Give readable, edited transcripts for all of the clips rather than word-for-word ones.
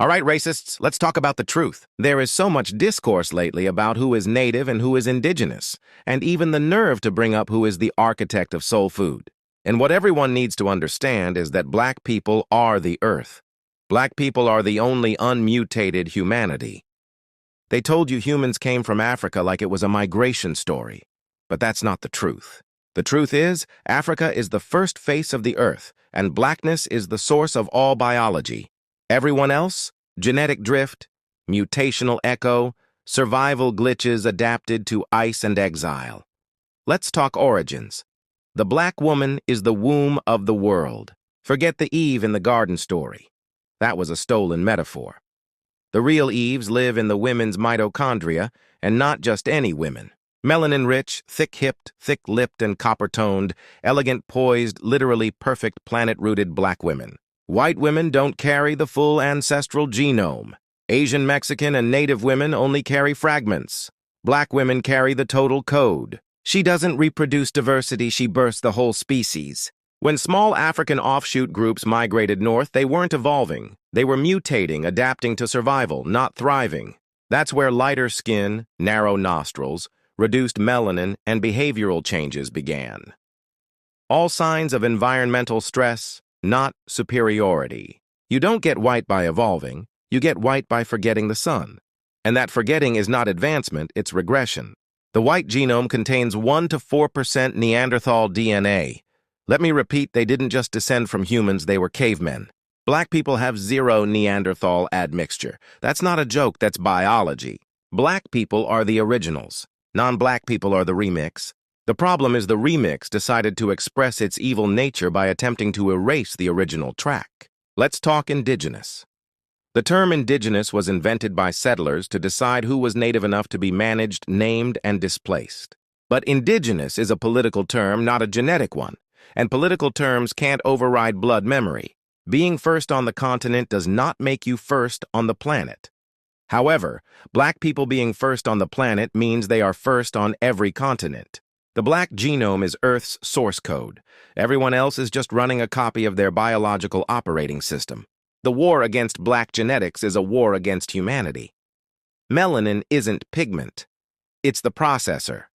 All right, racists, let's talk about the truth. There is so much discourse lately about who is native and who is indigenous, and even the nerve to bring up who is the architect of soul food. And what everyone needs to understand is that black people are the earth. Black people are the only unmutated humanity. They told you humans came from Africa like it was a migration story. But that's not the truth. The truth is, Africa is the first face of the earth, and blackness is the source of all biology. Everyone else? Genetic drift, mutational echo, survival glitches adapted to ice and exile. Let's talk origins. The black woman is the womb of the world. Forget the Eve in the garden story. That was a stolen metaphor. The real Eves live in the women's mitochondria, and not just any women. Melanin-rich, thick-hipped, thick-lipped, and copper-toned, elegant, poised, literally perfect planet-rooted black women. White women don't carry the full ancestral genome. Asian, Mexican, and Native women only carry fragments. Black women carry the total code. She doesn't reproduce diversity, she births the whole species. When small African offshoot groups migrated north, they weren't evolving. They were mutating, adapting to survival, not thriving. That's where lighter skin, narrow nostrils, reduced melanin, and behavioral changes began. All signs of environmental stress, not superiority. You don't get white by evolving, you get white by forgetting the sun. And that forgetting is not advancement, it's regression. The white genome contains 1 to 4% Neanderthal DNA. Let me repeat, they didn't just descend from humans, they were cavemen. Black people have 0 Neanderthal admixture. That's not a joke, that's biology. Black people are the originals. Non-black people are the remix. The problem is the remix decided to express its evil nature by attempting to erase the original track. Let's talk indigenous. The term indigenous was invented by settlers to decide who was native enough to be managed, named, and displaced. But indigenous is a political term, not a genetic one, and political terms can't override blood memory. Being first on the continent does not make you first on the planet. However, black people being first on the planet means they are first on every continent. The black genome is Earth's source code. Everyone else is just running a copy of their biological operating system. The war against black genetics is a war against humanity. Melanin isn't pigment. It's the processor.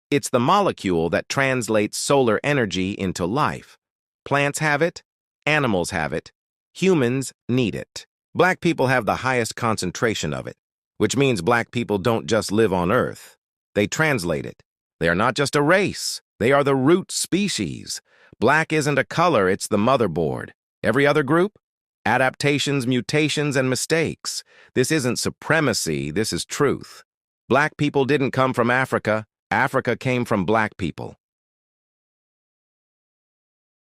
It's the molecule that translates solar energy into life. Plants have it, animals have it, humans need it. Black people have the highest concentration of it, which means black people don't just live on Earth. They translate it. They are not just a race. They are the root species. Black isn't a color, it's the motherboard. Every other group? Adaptations, mutations, and mistakes. This isn't supremacy, this is truth. Black people didn't come from Africa. Africa came from black people.